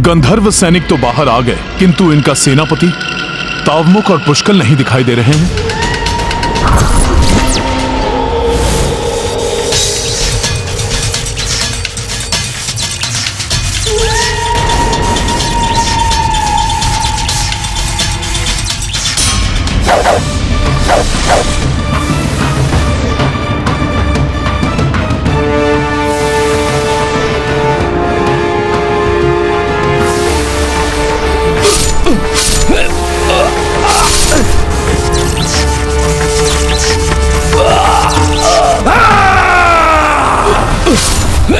गंधर्व सैनिक तो बाहर आ गए, किंतु इनका सेनापति तावमुख और पुष्कल नहीं दिखाई दे रहे हैं।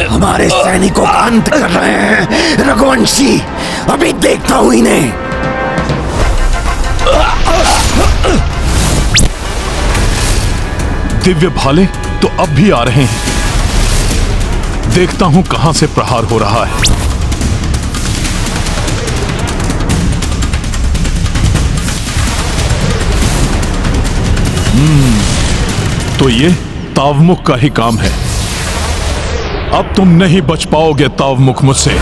हमारे सैनिकों का अंत कर रहे हैं रघुवंशी। अभी देखता हूं इन्हें। दिव्य भाले तो अब भी आ रहे हैं। देखता हूं कहां से प्रहार हो रहा है। तो ये तावमुख का ही काम है। अब तुम नहीं बच पाओगे तावमुख मुझसे।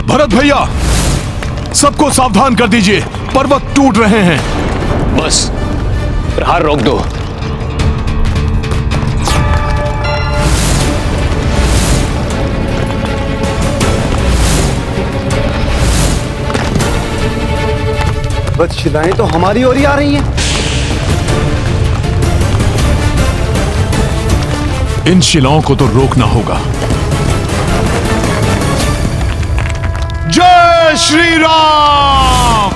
भरत भैया, सबको सावधान कर दीजिए, पर्वत टूट रहे हैं। बस प्रहार रोक दो। बस शिलाएं तो हमारी ओर ही आ रही हैं। इन शिलाओं को तो रोकना होगा। जय श्री राम।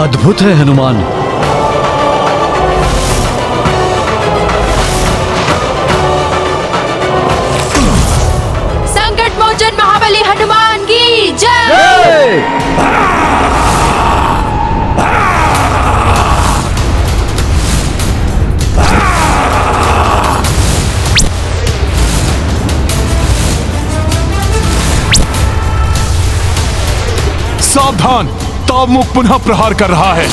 अद्भुत है हनुमान। संकट मोचन महाबली हनुमान की जय। सावधान, तावमुख पुनः प्रहार कर रहा है।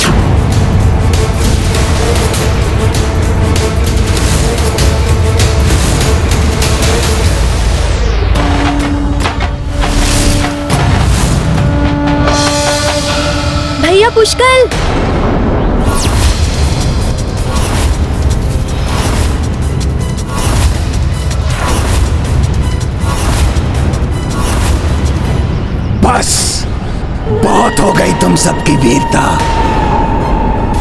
भैया पुष्कल, बस बहुत हो गई तुम सबकी वीरता।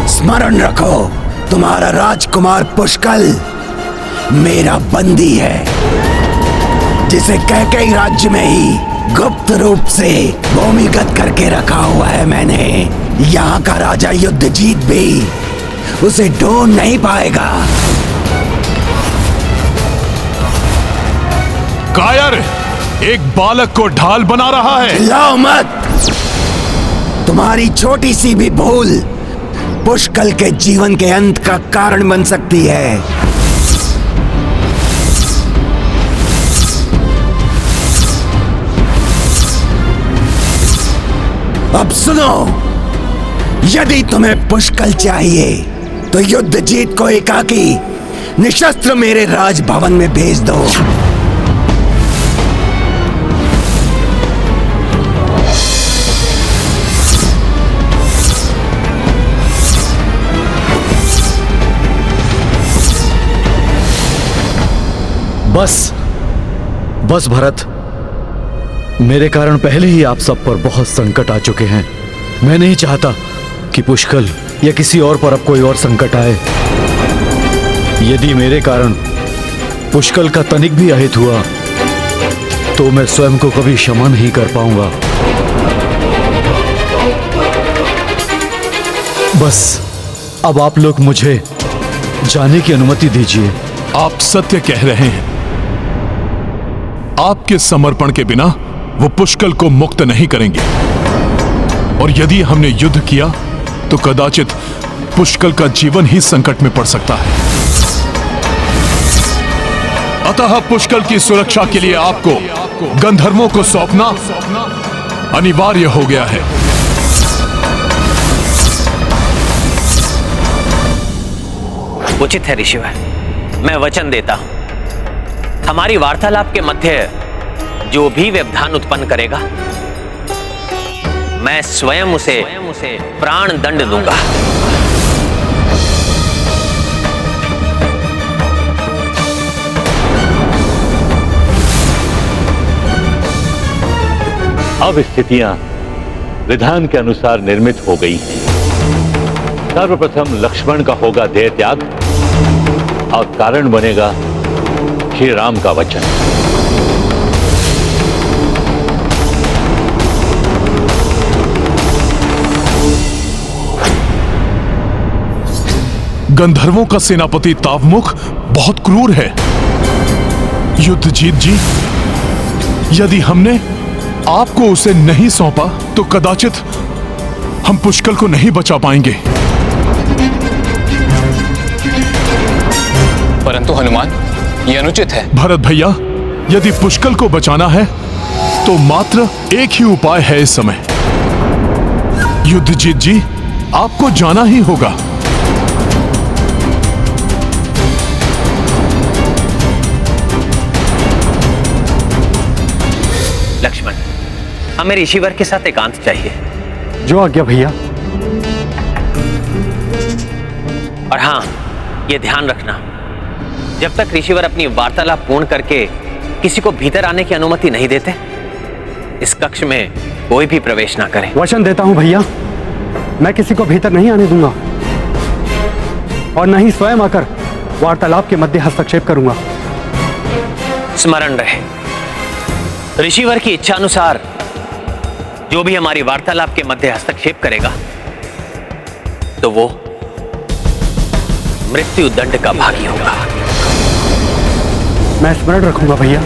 स्मरण रखो, तुम्हारा राजकुमार पुष्कल मेरा बंदी है, जिसे कैकेयी राज्य में ही गुप्त रूप से भूमिगत करके रखा हुआ है मैंने। यहाँ का राजा युद्ध जीत भी उसे ढूंढ नहीं पाएगा। कायर, एक बालक को ढाल बना रहा है। चिल्लाओ मत। तुम्हारी छोटी सी भी भूल पुष्कल के जीवन के अंत का कारण बन सकती है। अब सुनो, यदि तुम्हें पुष्कल चाहिए तो युद्ध जीत को एकाकी निशस्त्र मेरे राजभवन में भेज दो। बस भरत, मेरे कारण पहले ही आप सब पर बहुत संकट आ चुके हैं। मैं नहीं चाहता कि पुष्कल या किसी और पर अब कोई और संकट आए। यदि मेरे कारण पुष्कल का तनिक भी अहित हुआ तो मैं स्वयं को कभी क्षमा नहीं कर पाऊंगा। बस अब आप लोग मुझे जाने की अनुमति दीजिए। आप सत्य कह रहे हैं। आपके समर्पण के बिना वो पुष्कल को मुक्त नहीं करेंगे, और यदि हमने युद्ध किया तो कदाचित पुष्कल का जीवन ही संकट में पड़ सकता है। अतः पुष्कल की सुरक्षा के लिए आपको गंधर्वों को सौंपना अनिवार्य हो गया है। उचित है ऋषिवर, मैं वचन देता हूं, हमारी वार्तालाप के मध्य जो भी व्यवधान उत्पन्न करेगा, मैं स्वयं उसे प्राण दंड दूंगा। अब स्थितियां विधान के अनुसार निर्मित हो गई हैं। सर्वप्रथम लक्ष्मण का होगा देह त्याग और कारण बनेगा श्री राम का वचन। गंधर्वों का सेनापति तावमुख बहुत क्रूर है। युद्धजीत जी, यदि हमने आपको उसे नहीं सौंपा तो कदाचित हम पुष्कल को नहीं बचा पाएंगे। परंतु हनुमान, यह अनुचित है। भरत भैया, यदि पुष्कल को बचाना है तो मात्र एक ही उपाय है इस समय। युद्धजीत जी, आपको जाना ही होगा। लक्ष्मण, हमें ऋषिवर के साथ एकांत चाहिए। जो आज्ञा भैया। और हां, यह ध्यान रखना, जब तक ऋषिवर अपनी वार्तालाप पूर्ण करके किसी को भीतर आने की अनुमति नहीं देते, इस कक्ष में कोई भी प्रवेश ना करे। वचन देता हूं भैया, मैं किसी को भीतर नहीं आने दूंगा और न ही स्वयं आकर वार्तालाप के मध्य हस्तक्षेप करूंगा। स्मरण रहे, ऋषिवर की इच्छा अनुसार जो भी हमारी वार्तालाप के मध्य हस्तक्षेप करेगा तो वो मृत्यु दंड का भागी होगा। मैं स्मरण रखूंगा भैया।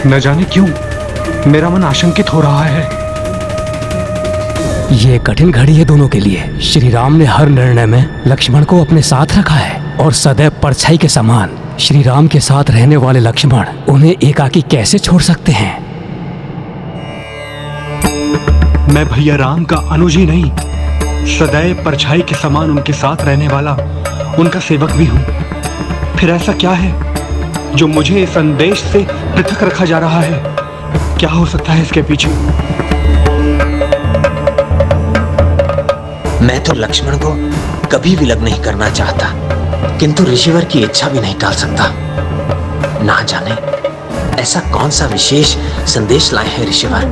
न जाने क्यों मेरा मन आशंकित हो रहा है। ये कठिन घड़ी है दोनों के लिए। श्री राम ने हर निर्णय में लक्ष्मण को अपने साथ रखा है, और सदैव परछाई के समान श्री राम के साथ रहने वाले लक्ष्मण उन्हें एकाकी कैसे छोड़ सकते हैं? मैं भैया राम का अनुज ही नहीं, सदैव परछाई के समान उनके साथ रहने वाला उनका सेवक भी हूं। फिर ऐसा क्या है जो मुझे इस संदेश से पृथक रखा जा रहा है? क्या हो सकता है इसके पीछे? मैं तो लक्ष्मण को कभी विलग नहीं करना चाहता, किंतु ऋषिवर की इच्छा भी नहीं टाल सकता। ना जाने ऐसा कौन सा विशेष संदेश लाए हैं ऋषिवर।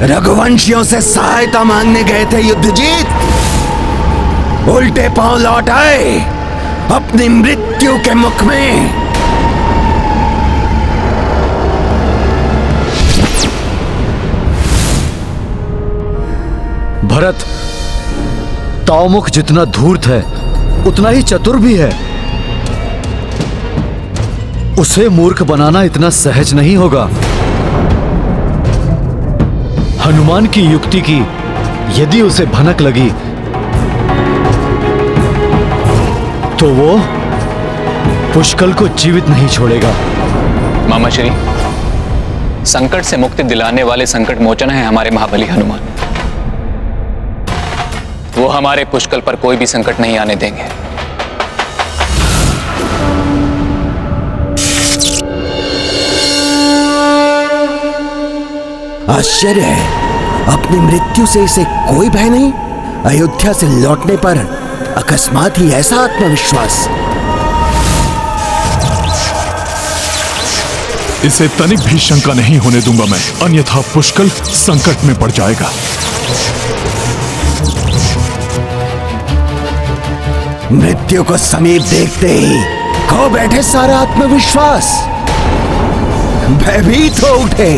रघुवंशियों से सहायता मांगने गए थे युद्धजीत, उल्टे पांव लौट आए अपनी मृत्यु के मुख में। भरत, तावमुख जितना धूर्त है उतना ही चतुर भी है। उसे मूर्ख बनाना इतना सहज नहीं होगा। हनुमान की युक्ति की यदि उसे भनक लगी तो वो पुष्कल को जीवित नहीं छोड़ेगा। मामा श्री, संकट से मुक्ति दिलाने वाले संकट मोचन है हमारे महाबली हनुमान। वो हमारे पुष्कल पर कोई भी संकट नहीं आने देंगे। आश्चर्य है, अपनी मृत्यु से इसे कोई भय नहीं। अयोध्या से लौटने पर अकस्मात ही ऐसा आत्मविश्वास। इसे तनिक भी शंका नहीं होने दूंगा मैं, अन्यथा पुष्कल संकट में पड़ जाएगा। मृत्यु को समीप देखते ही खो बैठे सारा आत्मविश्वास। भयभीत हो उठे।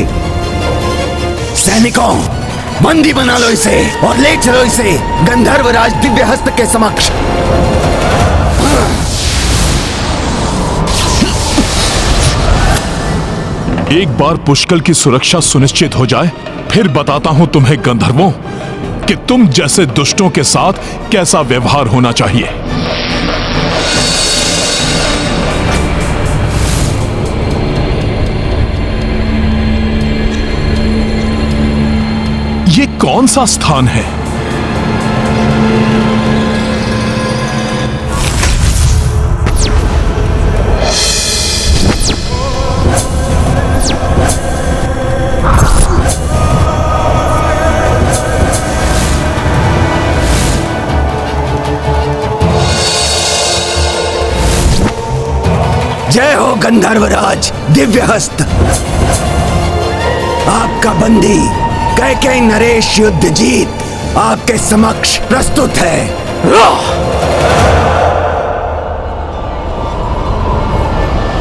सैनिकों, बंदी बना लो इसे और ले चलो इसे गंधर्वराज दिव्यहस्त के समक्ष। एक बार पुष्कल की सुरक्षा सुनिश्चित हो जाए, फिर बताता हूं तुम्हें गंधर्वों कि तुम जैसे दुष्टों के साथ कैसा व्यवहार होना चाहिए। ये कौन सा स्थान है? जय हो गंधर्वराज दिव्यहस्त। आपका बंदी कैकेयी नरेश युद्ध जीत आपके समक्ष प्रस्तुत है।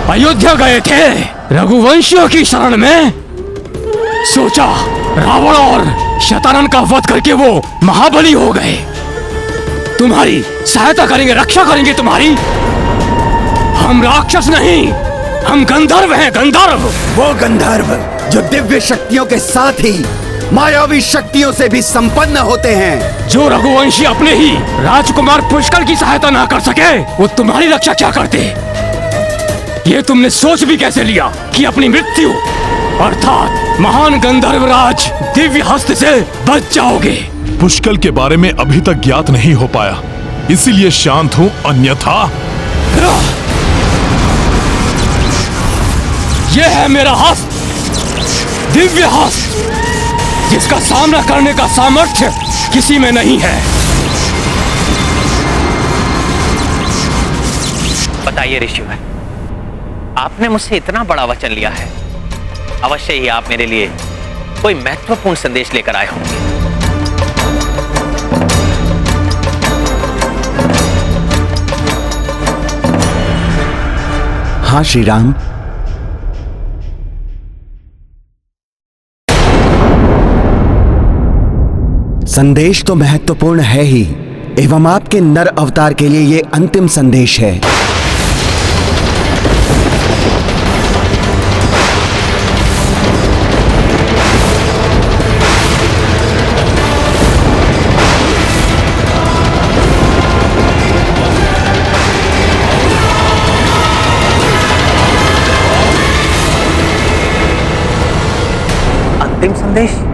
अयोध्या गए थे रघुवंशियों की शरण में, सोचा रावण और शतानन का वध करके वो महाबली हो गए, तुम्हारी सहायता करेंगे, रक्षा करेंगे तुम्हारी। हम राक्षस नहीं, हम गंधर्व हैं, गंधर्व। वो गंधर्व जो दिव्य शक्तियों के साथ ही मायावी शक्तियों से भी संपन्न होते हैं। जो रघुवंशी अपने ही राजकुमार पुष्कल की सहायता ना कर सके, वो तुम्हारी रक्षा क्या करते? ये तुमने सोच भी कैसे लिया कि अपनी मृत्यु अर्थात महान गंधर्वराज दिव्यहस्त से बच जाओगे? पुष्कल के बारे में अभी तक ज्ञात नहीं हो पाया, इसीलिए शांत हूं, अन्यथा। यह है मेरा हस्त, दिव्य हस्त, जिसका सामना करने का सामर्थ्य किसी में नहीं है। बताइए ऋषिवर, आपने मुझसे इतना बड़ा वचन लिया है, अवश्य ही आप मेरे लिए कोई महत्वपूर्ण संदेश लेकर आए होंगे। हाँ श्री राम। संदेश तो महत्वपूर्ण है ही, एवं आपके नर अवतार के लिए यह अंतिम संदेश है। अंतिम संदेश?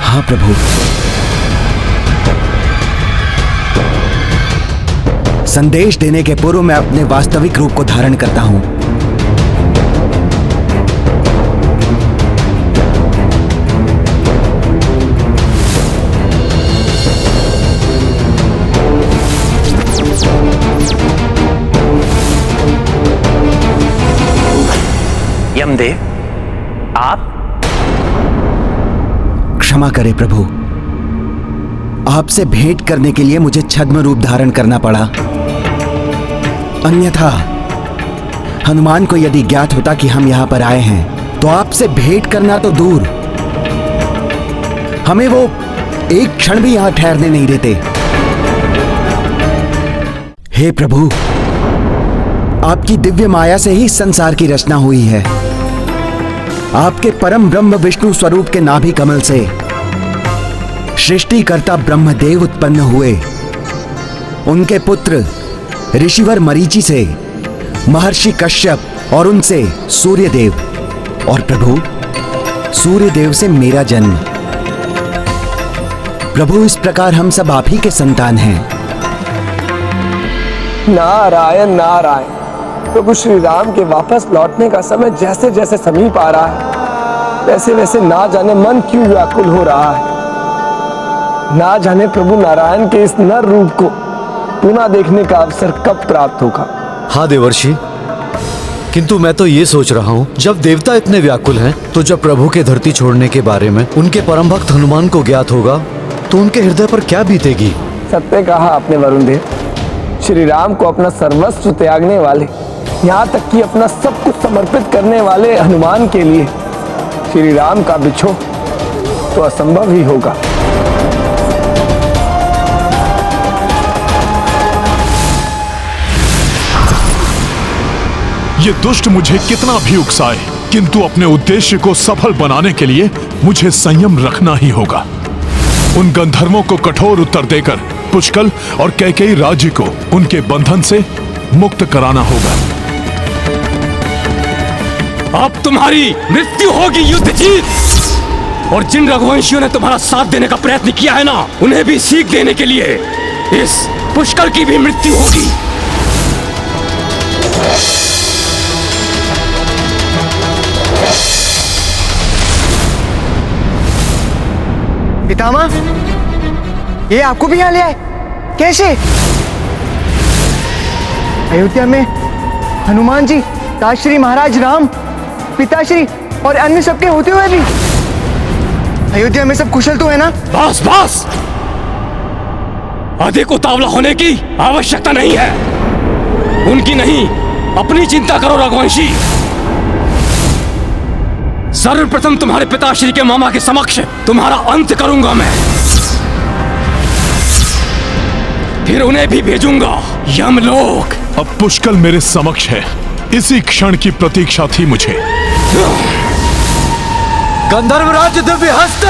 हाँ प्रभु। संदेश देने के पूर्व मैं अपने वास्तविक रूप को धारण करता हूं। यमदेव, आप? क्षमा करें प्रभु, आपसे भेंट करने के लिए मुझे छद्म रूप धारण करना पड़ा। अन्यथा हनुमान को यदि ज्ञात होता कि हम यहां पर आए हैं, तो आपसे भेंट करना तो दूर, हमें वो एक क्षण भी यहां ठहरने नहीं देते। हे प्रभु, आपकी दिव्य माया से ही संसार की रचना हुई है। आपके परम ब्रह्म विष्णु स्वरूप के नाभि कमल से सृष्टिकर्ता ब्रह्मदेव उत्पन्न हुए। उनके पुत्र ऋषिवर मरीचि से महर्षि कश्यप और उनसे सूर्यदेव, और प्रभु सूर्यदेव से मेरा जन्म। प्रभु, इस प्रकार हम सब आप ही के संतान हैं। नारायण नारायण। प्रभु श्री राम के वापस लौटने का समय जैसे जैसे समीप आ रहा है, वैसे वैसे ना जाने मन क्यों व्याकुल हो रहा है। ना जाने प्रभु नारायण के इस नर रूप को पुनः देखने का अवसर कब प्राप्त होगा। हाँ देवर्षि, किंतु मैं तो ये सोच रहा हूँ, जब देवता इतने व्याकुल हैं, तो जब प्रभु के धरती छोड़ने के बारे में उनके परम भक्त हनुमान को ज्ञात होगा तो उनके हृदय पर क्या बीतेगी। सत्य कहा आपने वरुण देव। श्री राम को अपना सर्वस्व त्यागने वाले, यहाँ तक कि अपना सब कुछ समर्पित करने वाले हनुमान के लिए श्री राम का बिछोह तो असंभव ही होगा। ये दुष्ट मुझे कितना भी उकसाए, किंतु अपने उद्देश्य को सफल बनाने के लिए मुझे संयम रखना ही होगा। उन गंधर्वों को कठोर उत्तर देकर पुष्कल और कैकेयी राज्य को उनके बंधन से मुक्त कराना होगा। अब तुम्हारी मृत्यु होगी युद्ध जीत, और जिन रघुवंशियों ने तुम्हारा साथ देने का प्रयत्न किया है ना, उन्हें भी सीख देने के लिए इस पुष्कल की भी मृत्यु होगी। पितामह, ये आपको भी यहाँ ले आए? कैसे? अयोध्या में हनुमान जी, ताश्री महाराज राम, पिताश्री और अन्य सबके होते हुए भी अयोध्या में सब कुशल तो है ना? बस बस, अधिक उतावला होने की आवश्यकता नहीं है। उनकी नहीं, अपनी चिंता करो रघुवंशी। सर्वप्रथम तुम्हारे पिताश्री के मामा के समक्ष तुम्हारा अंत करूंगा मैं, फिर उन्हें भी भेजूंगा यमलोक। अब पुष्कल मेरे समक्ष है, इसी क्षण की प्रतीक्षा थी मुझे। गंधर्वराज दिव्य हस्त,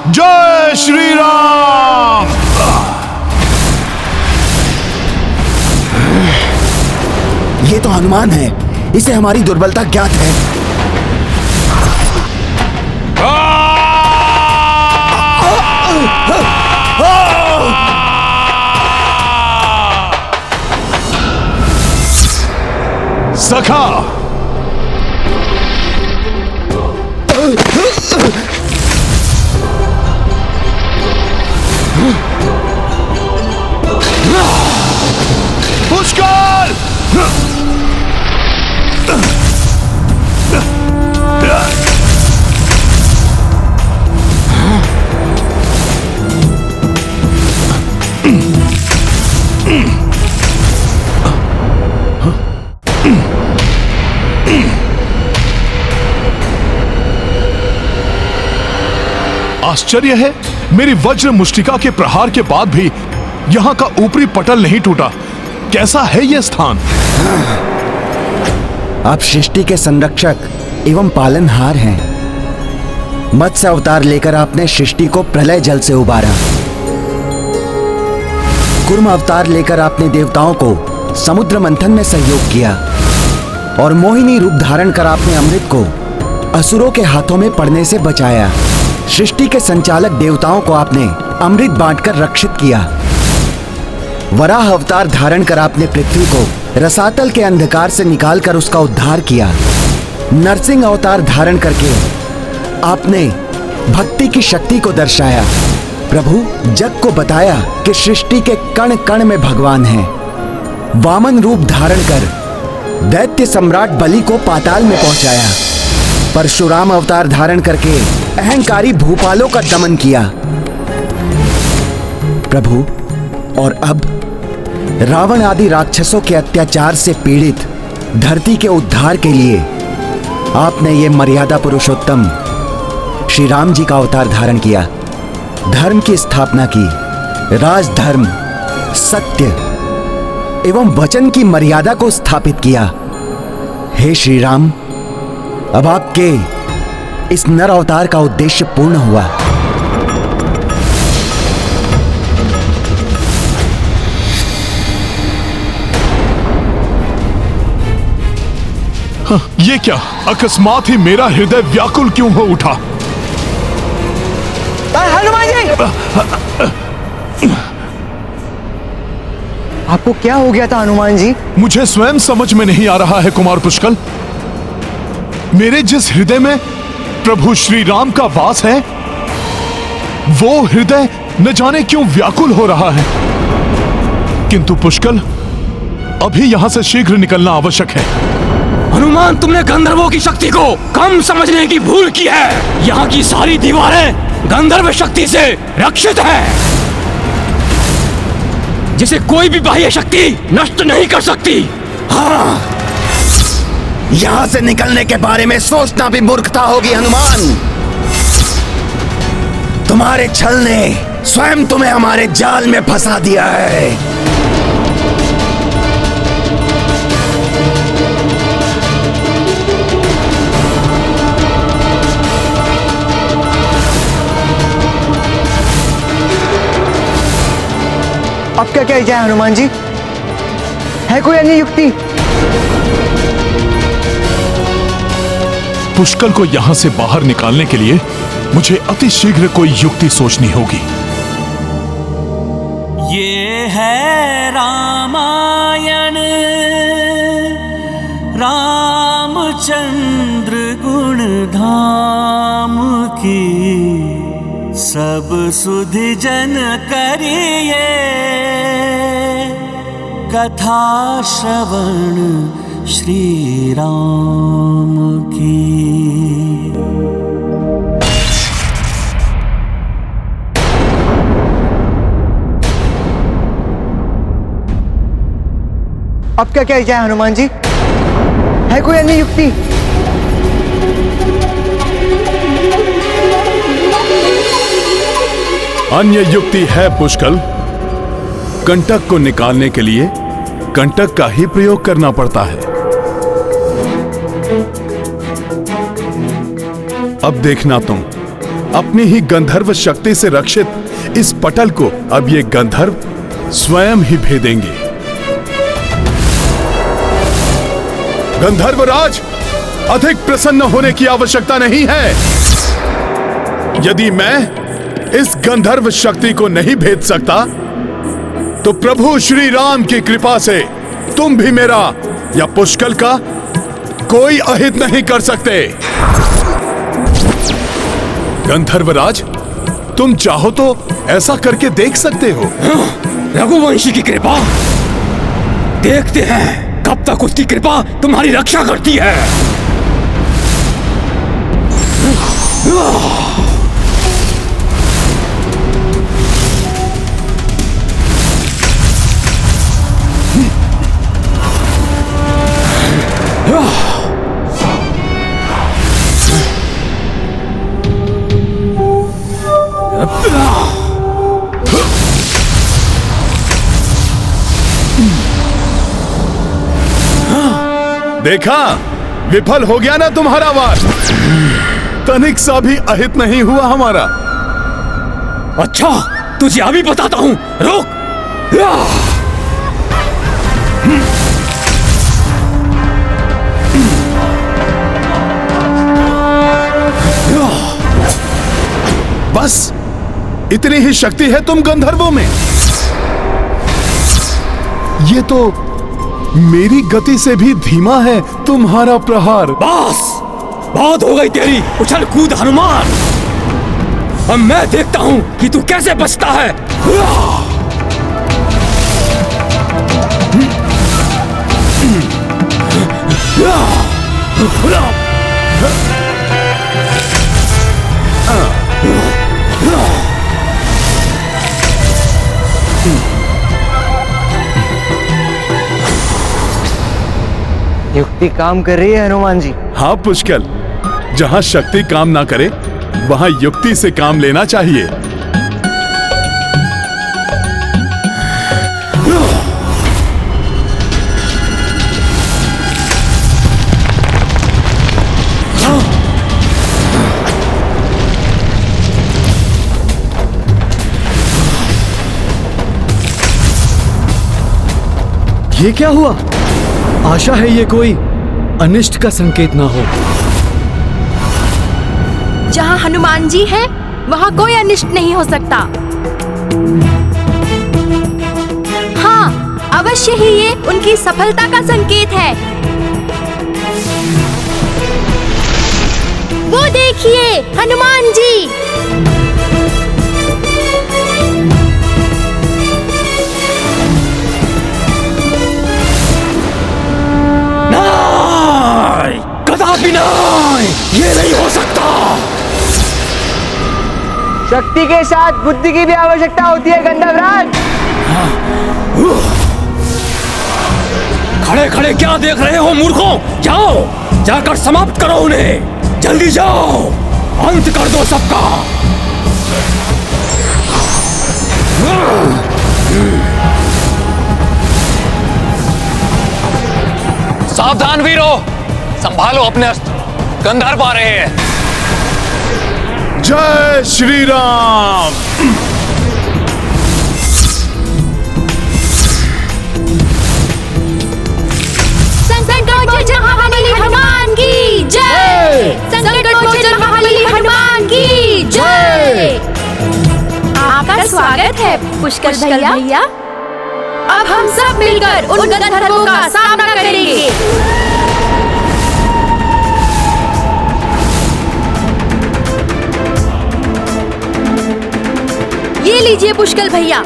जय श्री राम। ये तो हनुमान है, इसे हमारी दुर्बलता ज्ञात है। सखा, पुष्कल, आश्चर्य है, मेरी वज्र मुष्टिका के प्रहार के बाद भी यहाँ का ऊपरी पटल नहीं टूटा। कैसा है यह स्थान? आप सृष्टि के संरक्षक एवं पालनहार हैं। मत्स्य अवतार लेकर आपने सृष्टि को प्रलय जल से उबारा। कूर्म अवतार लेकर आपने देवताओं को समुद्र मंथन में सहयोग किया, और मोहिनी रूप धारण कर आपने अमृत को असुरों के हाथों में पड़ने से बचाया। सृष्टि के संचालक देवताओं को आपने अमृत बांटकर रक्षित किया। वराह अवतार धारण कर आपने पृथ्वी को रसातल के अंधकार से निकालकर उसका उद्धार किया। नरसिंह अवतार धारण करके आपने भक्ति की शक्ति को दर्शाया। प्रभु जग को बताया कि सृष्टि के कण कण में भगवान है। वामन रूप धारण कर दैत्य सम्राट बलि को पाताल में पहुंचाया। परशुराम अवतार धारण करके अहंकारी भूपालों का दमन किया। प्रभु, और अब रावण आदि राक्षसों के अत्याचार से पीड़ित धरती के उद्धार के लिए आपने ये मर्यादा पुरुषोत्तम श्री राम जी का अवतार धारण किया। धर्म की स्थापना की, राजधर्म, सत्य एवं वचन की मर्यादा को स्थापित किया। हे श्री राम, अब आपके इस नर अवतार का उद्देश्य पूर्ण हुआ। ये क्या अकस्मात ही मेरा हृदय व्याकुल क्यों हो उठा? हनुमान जी! आपको क्या हो गया था हनुमान जी? मुझे स्वयं समझ में नहीं आ रहा है कुमार पुष्कल। मेरे जिस हृदय में प्रभु श्री राम का वास है, वो हृदय न जाने क्यों व्याकुल हो रहा है। किंतु पुष्कल, अभी यहां से शीघ्र निकलना आवश्यक है। हनुमान, तुमने गंधर्वों की शक्ति को कम समझने की भूल की है। यहाँ की सारी दीवारें गंधर्व शक्ति से रक्षित है, जिसे कोई भी बाह्य शक्ति नष्ट नहीं कर सकती। हाँ। यहां से निकलने के बारे में सोचना भी मूर्खता होगी हनुमान। तुम्हारे छल ने स्वयं तुम्हें हमारे जाल में फंसा दिया है। अब क्या किया जाए हनुमान जी? है कोई अन्य युक्ति? पुष्कल को यहां से बाहर निकालने के लिए मुझे अति शीघ्र कोई युक्ति सोचनी होगी। ये है रामायण, रामचंद्र गुण धाम की, सब सुधि जन करिए कथा श्रवण श्री राम की। अब क्या किया जाए हनुमान जी? है कोई अन्य युक्ति? अन्य युक्ति है पुष्कल। कंटक को निकालने के लिए कंटक का ही प्रयोग करना पड़ता है। अब देखना तुम, अपनी ही गंधर्व शक्ति से रक्षित इस पटल को अब ये गंधर्व स्वयं ही भेदेंगे। गंधर्वराज, अधिक प्रसन्न होने की आवश्यकता नहीं है। यदि मैं इस गंधर्व शक्ति को नहीं भेद सकता, तो प्रभु श्री राम की कृपा से तुम भी मेरा या पुष्कल का कोई अहित नहीं कर सकते। गंधर्वराज, तुम चाहो तो ऐसा करके देख सकते हो। रघुवंशी की कृपा, देखते हैं कब तक उसकी कृपा तुम्हारी रक्षा करती है। देखा, विफल हो गया ना तुम्हारा वार। तनिक सा भी अहित नहीं हुआ हमारा। अच्छा, तुझे अभी बताता हूं, रुक। बस इतनी ही शक्ति है तुम गंधर्वों में। ये तो मेरी गति से भी धीमा है तुम्हारा प्रहार। बस, बहुत हो गई तेरी उछल कूद हनुमान। अब मैं देखता हूं कि तू कैसे बचता है। युक्ति काम कर रही है हनुमान जी। हाँ पुष्कल, जहां शक्ति काम ना करे वहां युक्ति से काम लेना चाहिए। ये क्या हुआ? आशा है ये कोई अनिष्ट का संकेत ना हो। जहाँ हनुमान जी हैं, वहाँ कोई अनिष्ट नहीं हो सकता। अवश्य ही ये उनकी सफलता का संकेत है। वो देखिए हनुमान जी। नहीं, कदापि नहीं, ये नहीं हो सकता। शक्ति के साथ बुद्धि की भी आवश्यकता होती है गंधर्वराज। खड़े खड़े क्या देख रहे हो मूर्खों? जाओ, जाकर समाप्त करो उन्हें। जल्दी जाओ, अंत कर दो सबका। सावधान वीरों, संभालो अपने अस्त्र, गंधर्व आ रहे हैं। जय श्री राम। संकट मोचन महाबली हनुमान की जय। संकट मोचन महाबली हनुमान की जय। आपका स्वागत है पुष्कर भैया। अब हम सब मिलकर उन गंधर्वों का सामना करेंगे। ये लीजिए पुष्कर भैया।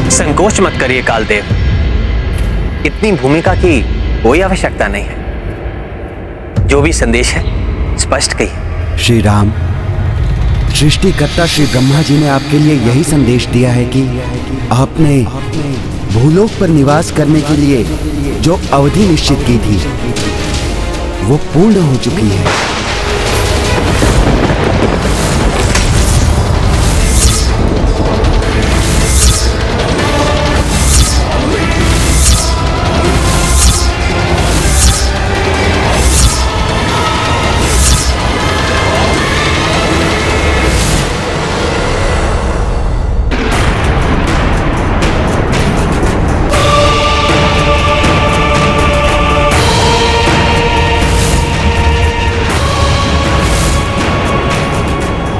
संकोच मत करिए कालदेव, इतनी भूमिका की कोई आवश्यकता नहीं है। जो भी संदेश है स्पष्ट कहिए। श्री राम, सृष्टिकर्ता श्री ब्रह्मा जी ने आपके लिए यही संदेश दिया है कि आपने भूलोक पर निवास करने के लिए जो अवधि निश्चित की थी वो पूर्ण हो चुकी है।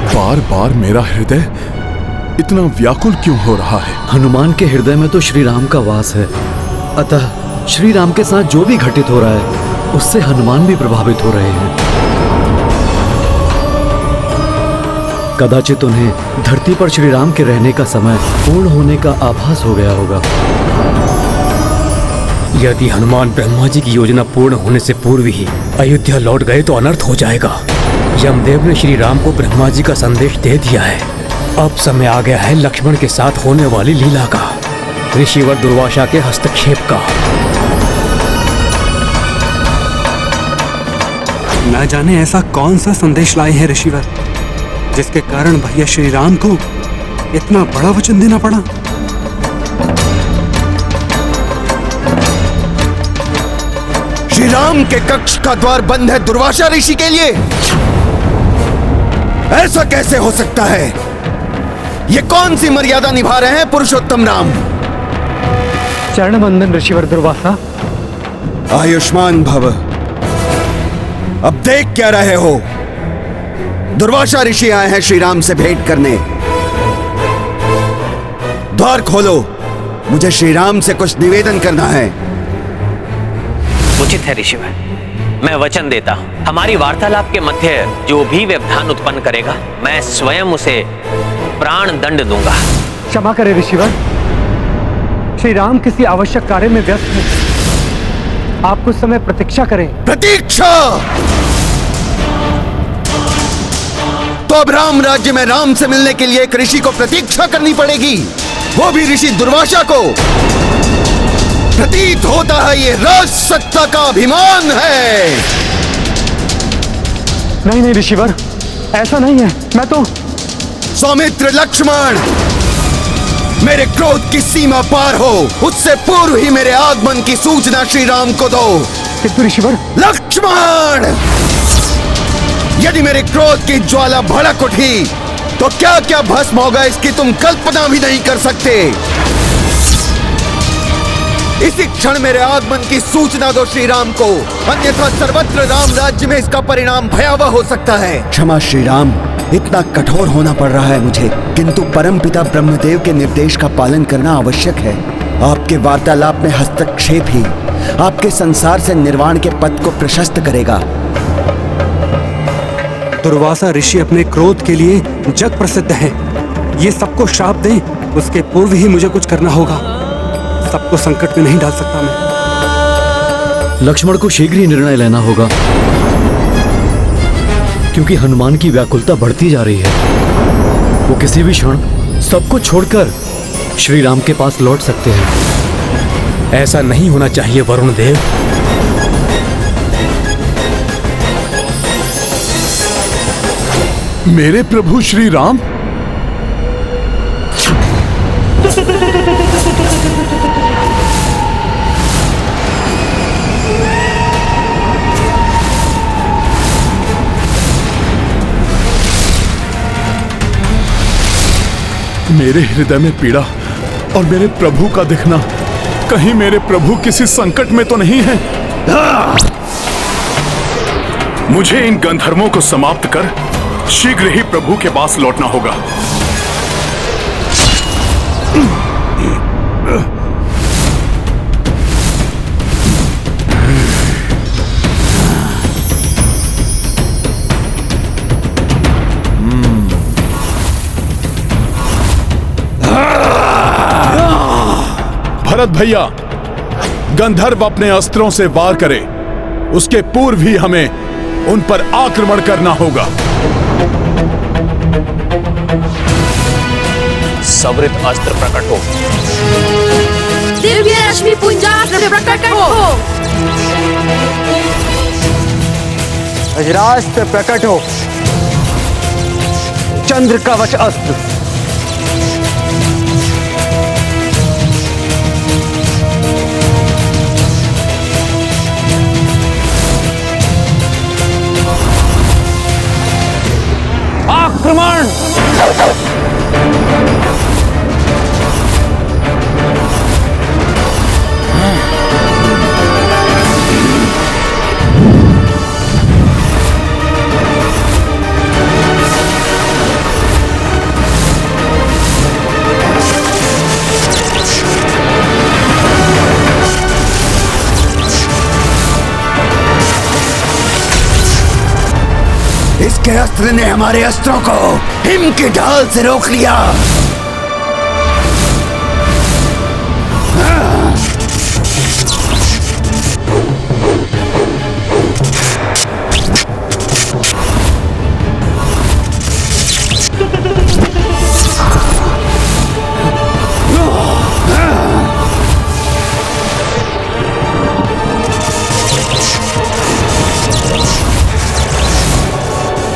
बार बार मेरा हृदय इतना व्याकुल क्यों हो रहा है? हनुमान के हृदय में तो श्री राम का वास है, अतः श्री राम के साथ जो भी घटित हो रहा है उससे हनुमान भी प्रभावित हो रहे हैं। कदाचित उन्हें धरती पर श्री राम के रहने का समय पूर्ण होने का आभास हो गया होगा। यदि हनुमान ब्रह्मा जी की योजना पूर्ण होने से पूर्व ही अयोध्या लौट गए तो अनर्थ हो जाएगा। यमदेव ने श्री राम को ब्रह्मा जी का संदेश दे दिया है। अब समय आ गया है लक्ष्मण के साथ होने वाली लीला का, ऋषिवर दुर्वासा के हस्तक्षेप का। न जाने ऐसा कौन सा संदेश लाए हैं ऋषिवर, जिसके कारण भैया श्री राम को इतना बड़ा वचन देना पड़ा। श्री राम के कक्ष का द्वार बंद है दुर्वासा ऋषि के लिए। ऐसा कैसे हो सकता है? ये कौन सी मर्यादा निभा रहे हैं पुरुषोत्तम राम? चरण वंदन ऋषिवर दुर्वासा। आयुष्मान भव। अब देख क्या रहे हो? दुर्वासा ऋषि आए हैं श्री राम से भेंट करने। द्वार खोलो, मुझे श्री राम से कुछ निवेदन करना है। उचित है ऋषिवर, मैं वचन देता हूं, हमारी वार्तालाप के मध्य जो भी व्यवधान उत्पन्न करेगा मैं स्वयं उसे प्राण दंड दूंगा। क्षमा करें ऋषिवर, श्री राम किसी आवश्यक कार्य में व्यस्त हैं। आप कुछ समय प्रतीक्षा करें। प्रतीक्षा? तो अब राम राज्य में राम से मिलने के लिए एक ऋषि को प्रतीक्षा करनी पड़ेगी, वो भी ऋषि दुर्वासा को। प्रतीत होता है ये राज सत्ता का अभिमान है। नहीं नहीं ऋषिवर, ऐसा नहीं है। मैं तो सौमित्र लक्ष्मण, मेरे क्रोध की सीमा पार हो, उससे पूर्व ही मेरे आगमन की सूचना श्री राम को दो। किंतु ऋषिवर। लक्ष्मण, यदि मेरे क्रोध की ज्वाला भड़क उठी तो क्या क्या भस्म होगा इसकी तुम कल्पना भी नहीं कर सकते। इसी क्षण मेरे आगमन की सूचना दो श्री राम को, अन्यथा सर्वत्र राम राज्य में इसका परिणाम भयावह हो सकता है। क्षमा श्री राम, इतना कठोर होना पड़ रहा है मुझे, किंतु परमपिता ब्रह्मदेव के निर्देश का पालन करना आवश्यक है। आपके वार्तालाप में हस्तक्षेप ही आपके संसार से निर्वाण के पथ को प्रशस्त करेगा। दुर्वासा ऋषि अपने क्रोध के लिए जग प्रसिद्ध है। ये सबको श्राप दें, उसके पूर्व ही मुझे कुछ करना होगा। सबको संकट में नहीं डाल सकता मैं। लक्ष्मण को शीघ्र ही निर्णय लेना होगा, क्योंकि हनुमान की व्याकुलता बढ़ती जा रही है। वो किसी भी क्षण सबको छोड़कर श्री राम के पास लौट सकते हैं। ऐसा नहीं होना चाहिए वरुण देव। मेरे प्रभु श्री राम, मेरे हृदय में पीड़ा और मेरे प्रभु का दिखना, कहीं मेरे प्रभु किसी संकट में तो नहीं है। मुझे इन गंधर्वों को समाप्त कर शीघ्र ही प्रभु के पास लौटना होगा। भरत भैया, गंधर्व अपने अस्त्रों से वार करे, उसके पूर्व ही हमें उन पर आक्रमण करना होगा। सवृत अस्त्र प्रकट हो। दिव्य रश्मि पुंजास्त्र प्रकट हो। वज्रास्त्र प्रकट हो। चंद्र कवच अस्त्र। आक्रमण! इसके अस्त्र ने हमारे अस्त्रों को हिम की ढाल से रोक लिया।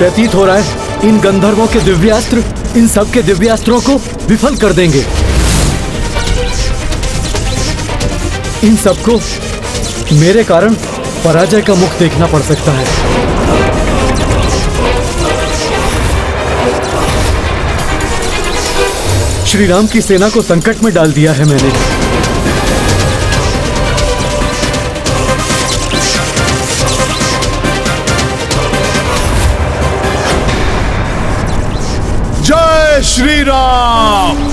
प्रतीत हो रहा है इन गंधर्वों के दिव्यास्त्र इन सब के दिव्यास्त्रों को विफल कर देंगे। इन सबको मेरे कारण पराजय का मुख देखना पड़ सकता है। श्री राम की सेना को संकट में डाल दिया है मैंने। जय श्री राम।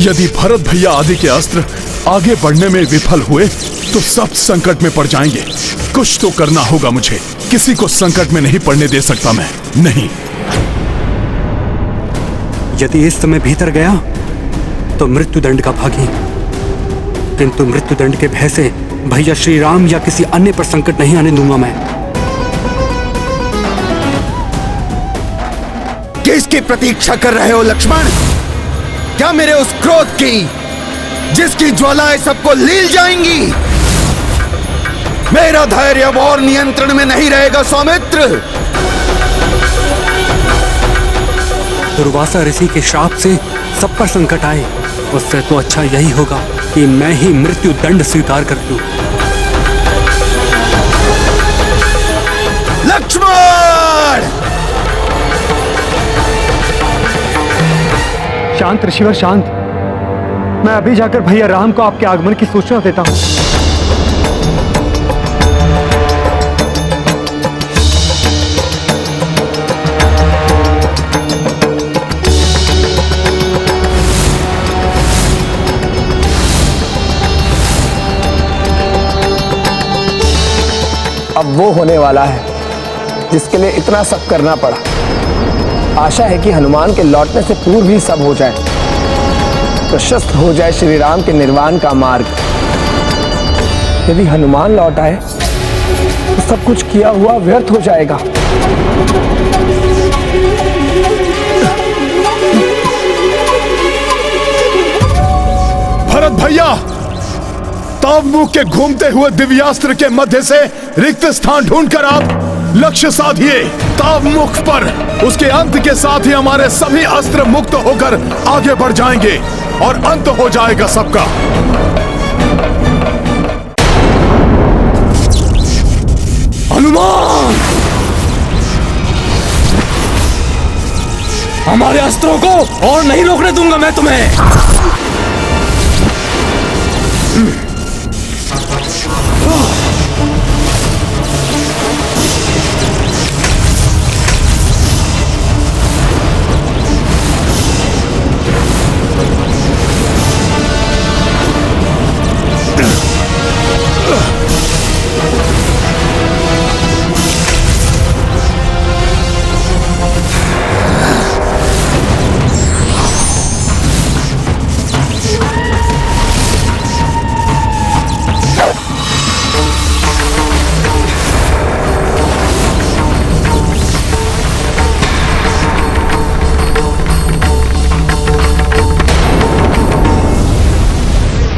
यदि भरत भैया आदि के अस्त्र आगे बढ़ने में विफल हुए तो सब संकट में पड़ जाएंगे। कुछ तो करना होगा मुझे। किसी को संकट में नहीं पड़ने दे सकता मैं। नहीं। यदि इस समय भीतर गया तो मृत्युदंड का भागी, किंतु मृत्युदंड के भय से भैया श्री राम या किसी अन्य पर संकट नहीं आने दूंगा मैं। किसकी प्रतीक्षा कर रहे हो लक्ष्मण? क्या मेरे उस क्रोध की जिसकी ज्वालाएं सबको लील जाएंगी? मेरा धैर्य अब और नियंत्रण में नहीं रहेगा सौमित्र। दुर्वासा ऋषि के श्राप से सब पर संकट आए, उससे तो अच्छा यही होगा कि मैं ही मृत्यु दंड स्वीकार कर लूं। लक्ष्मण! शांत ऋषिवर शांत। मैं अभी जाकर भैया राम को आपके आगमन की सूचना देता हूं। अब वो होने वाला है जिसके लिए इतना सब करना पड़ा। आशा है कि हनुमान के लौटने से पूर्व ही सब हो जाए, प्रशस्त हो जाए श्री राम के निर्वाण का मार्ग। यदि हनुमान लौट आए तो सब कुछ किया हुआ व्यर्थ हो जाएगा। भरत भैया, तावमुख के घूमते हुए दिव्यास्त्र के मध्य से रिक्त स्थान ढूंढकर आप लक्ष्य साधिए। तावमुख पर उसके अंत के साथ ही हमारे सभी अस्त्र मुक्त होकर आगे बढ़ जाएंगे और अंत हो जाएगा सबका। हनुमान, हमारे अस्त्रों को और नहीं रोकने दूंगा मैं तुम्हें।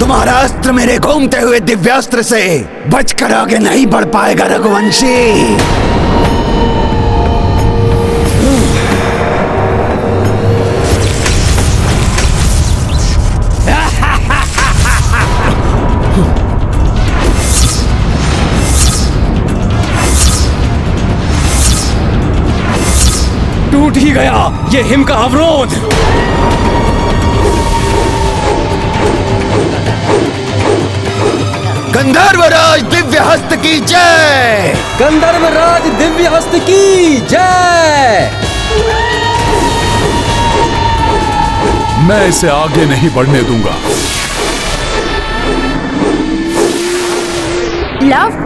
तुम्हारा अस्त्र मेरे घूमते हुए दिव्यास्त्र से बचकर आगे नहीं बढ़ पाएगा रघुवंशी। टूट ही गया ये हिम का अवरोध। गंधर्वराज दिव्य हस्त की जय! गंधर्वराज दिव्य हस्त की जय! मैं इसे आगे नहीं बढ़ने दूंगा। लव,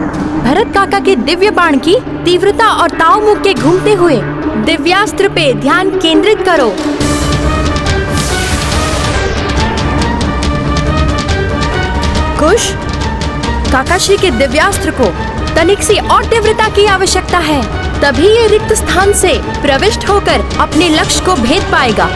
भरत काका के दिव्य बाण की तीव्रता और तावमुख के घूमते हुए दिव्यास्त्र पे ध्यान केंद्रित करो। कुश, काकाश्री के दिव्यास्त्र को तनिक सी और तीव्रता की आवश्यकता है, तभी ये रिक्त स्थान से प्रविष्ट होकर अपने लक्ष्य को भेद पाएगा।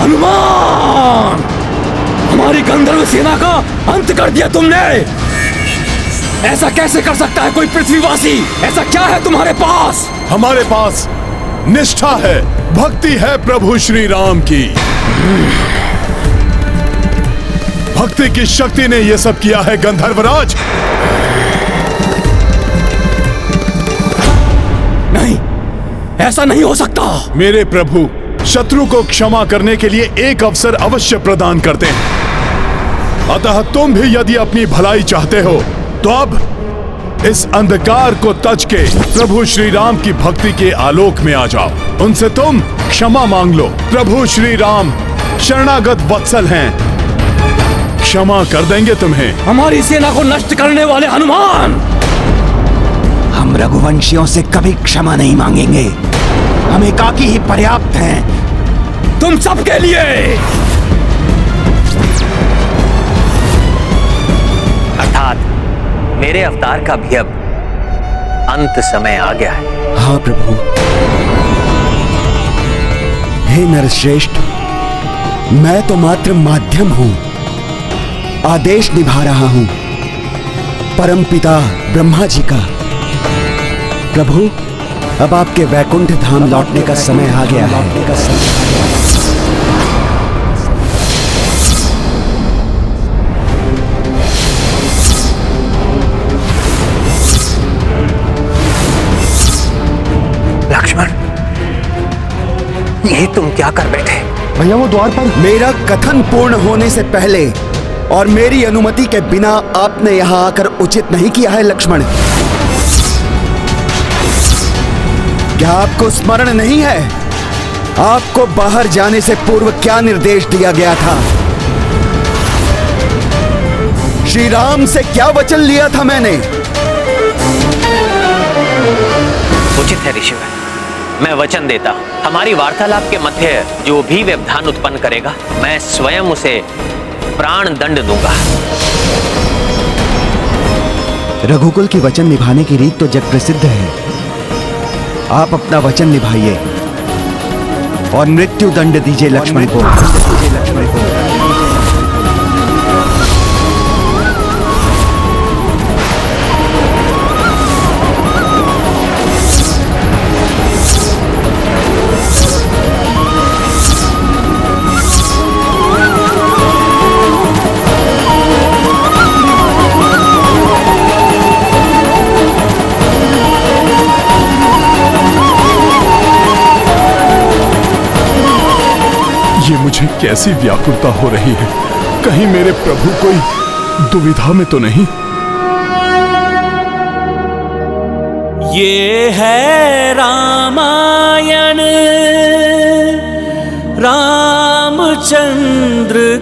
हनुमान, हमारी गंधर्व सेना का अंत कर दिया तुमने। ऐसा कैसे कर सकता है कोई पृथ्वीवासी? ऐसा क्या है तुम्हारे पास? हमारे पास निष्ठा है, भक्ति है प्रभु श्री राम की। भक्ति की शक्ति ने यह सब किया है गंधर्वराज। नहीं, ऐसा नहीं हो सकता। मेरे प्रभु शत्रु को क्षमा करने के लिए एक अवसर अवश्य प्रदान करते हैं। अतः तुम भी यदि अपनी भलाई चाहते हो तो अब इस अंधकार को तज के प्रभु श्री राम की भक्ति के आलोक में आ जाओ। उनसे तुम क्षमा मांग लो। प्रभु श्री राम शरणागत वत्सल हैं, क्षमा कर देंगे तुम्हें। हमारी सेना को नष्ट करने वाले हनुमान, हम रघुवंशियों से कभी क्षमा नहीं मांगेंगे। हम एकाकी ही पर्याप्त हैं तुम सबके लिए। अर्थात मेरे अवतार का भी अब अंत समय आ गया है। हाँ प्रभु। हे नरश्रेष्ठ, मैं तो मात्र माध्यम हूं, आदेश निभा रहा हूं परमपिता ब्रह्मा जी का। प्रभु, अब आपके वैकुंठ धाम लौटने का समय आ गया है। लक्ष्मण, ये तुम क्या कर बैठे? भैया वो द्वार पर। मेरा कथन पूर्ण होने से पहले और मेरी अनुमति के बिना आपने यहां आकर उचित नहीं किया है लक्ष्मण। क्या आपको स्मरण नहीं है आपको बाहर जाने से पूर्व क्या निर्देश दिया गया था? श्री राम से क्या वचन लिया था मैंने? उचित है ऋषिवर, मैं वचन देता हूं, हमारी वार्तालाप के मध्य जो भी व्यवधान उत्पन्न करेगा मैं स्वयं उसे प्राण दंड दूंगा। रघुकुल की वचन निभाने की रीत तो जग प्रसिद्ध है। आप अपना वचन निभाइए और मृत्यु दंड दीजिए लक्ष्मण को। ये मुझे कैसी व्याकुलता हो रही है, कहीं मेरे प्रभु कोई दुविधा में तो नहीं? ये है रामायण, रामचंद्र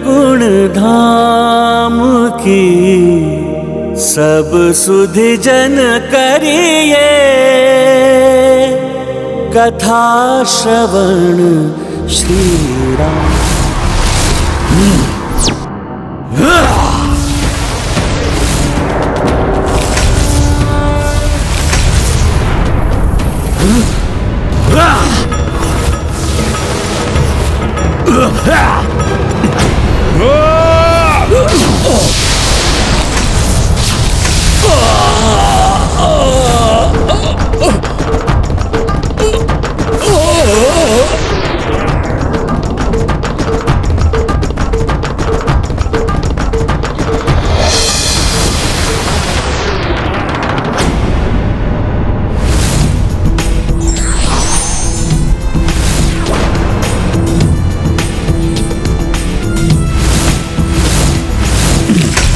गुण धाम की, सब सुधि जन करिए कथा श्रवण श्री राम।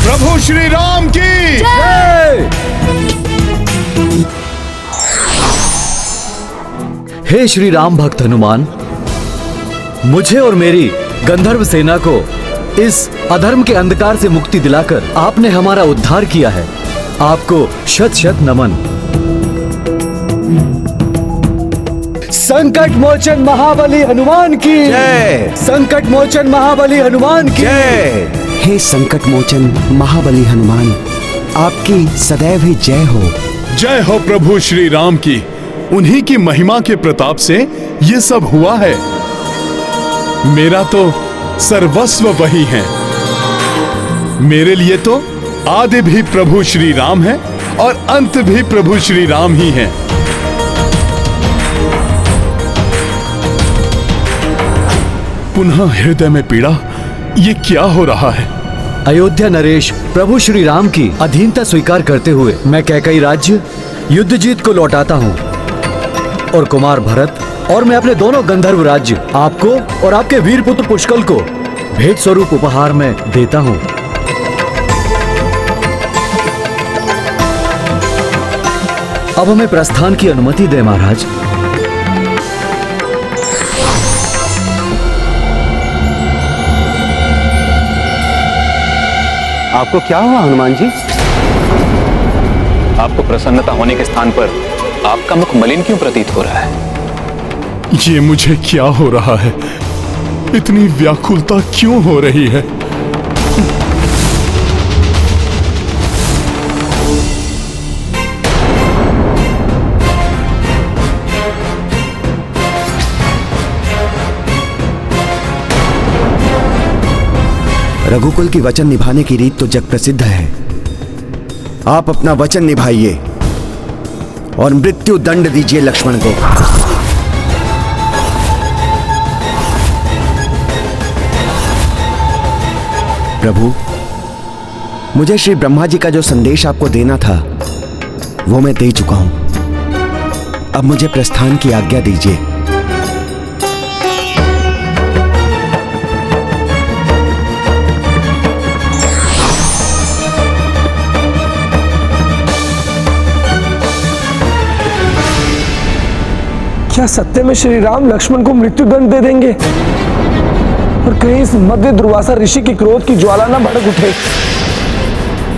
प्रभु श्री राम की जय। हे श्री राम भक्त हनुमान, मुझे और मेरी गंधर्व सेना को इस अधर्म के अंधकार से मुक्ति दिलाकर आपने हमारा उद्धार किया है। आपको शत शत नमन। संकट मोचन महाबली हनुमान की जय। संकट मोचन महाबली हनुमान की जय। हे संकट मोचन महाबली हनुमान, आपकी सदैव ही जय हो। जय हो प्रभु श्री राम की। उन्हीं की महिमा के प्रताप से ये सब हुआ है। मेरा तो सर्वस्व वही है। मेरे लिए तो आदि भी प्रभु श्री राम है और अंत भी प्रभु श्री राम ही हैं। पुनः हृदय में पीड़ा, ये क्या हो रहा है? अयोध्या नरेश, प्रभु श्री राम की अधीनता स्वीकार करते हुए मैं कैकेयी राज्य युद्धजीत को लौटाता हूँ और कुमार भरत और मैं अपने दोनों गंधर्व राज्य आपको और आपके वीर पुत्र पुष्कल को भेंट स्वरूप उपहार में देता हूँ। अब हमें प्रस्थान की अनुमति दें महाराज। आपको क्या हुआ हनुमान जी? आपको प्रसन्नता होने के स्थान पर आपका मुख मलिन क्यों प्रतीत हो रहा है? ये मुझे क्या हो रहा है? इतनी व्याकुलता क्यों हो रही है? रघुकुल की वचन निभाने की रीत तो जग प्रसिद्ध है। आप अपना वचन निभाइए और मृत्यु दंड दीजिए लक्ष्मण को। प्रभु, मुझे श्री ब्रह्मा जी का जो संदेश आपको देना था वो मैं दे चुका हूं। अब मुझे प्रस्थान की आज्ञा दीजिए। क्या सत्य में श्री राम लक्ष्मण को मृत्यु दंड दे देंगे? और कहीं इस मध्य दुर्वासा ऋषि की क्रोध की ज्वाला ना भड़क उठे।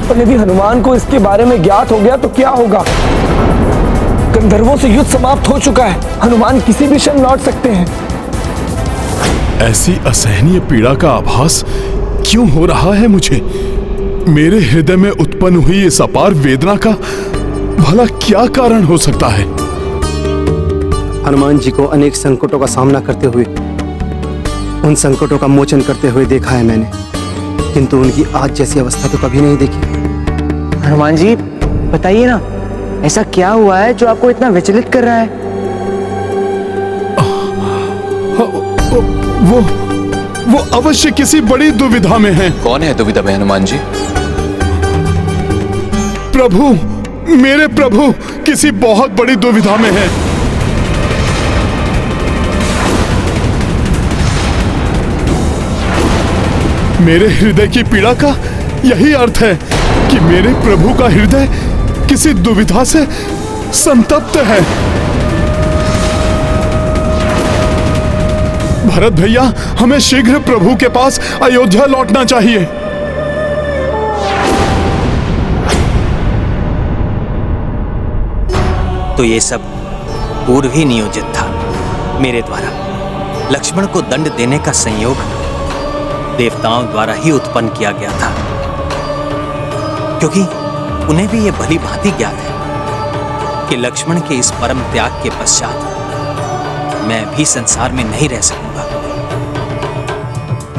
और यदि हनुमान को इसके बारे में ज्ञात हो गया तो क्या होगा? गंधर्वों से युद्ध समाप्त हो चुका है। हनुमान किसी भी क्षण लौट सकते हैं। ऐसी असहनीय पीड़ा का आभास क्यों हो रहा है मुझे? मेरे हृदय में उत्पन्न हुई इस अपार वेदना का भला क्या कारण हो सकता है? हनुमान जी को अनेक संकटों का सामना करते हुए, उन संकटों का मोचन करते हुए देखा है मैंने, किंतु उनकी आज जैसी अवस्था तो कभी नहीं देखी। हनुमान जी बताइए ना, ऐसा क्या हुआ है जो आपको इतना विचलित कर रहा है? वो अवश्य किसी बड़ी दुविधा में है। कौन है दुविधा में हनुमान जी? प्रभु, मेरे प्रभु किसी बहुत बड़ी दुविधा में है। मेरे हृदय की पीड़ा का यही अर्थ है कि मेरे प्रभु का हृदय किसी दुविधा से संतप्त है। भरत भैया, हमें शीघ्र प्रभु के पास अयोध्या लौटना चाहिए। तो ये सब पूर्व ही नियोजित था मेरे द्वारा। लक्ष्मण को दंड देने का संयोग देवताओं द्वारा ही उत्पन्न किया गया था, क्योंकि उन्हें भी यह भली भांति ज्ञात है कि लक्ष्मण के इस परम त्याग के पश्चात मैं भी संसार में नहीं रह सकूंगा।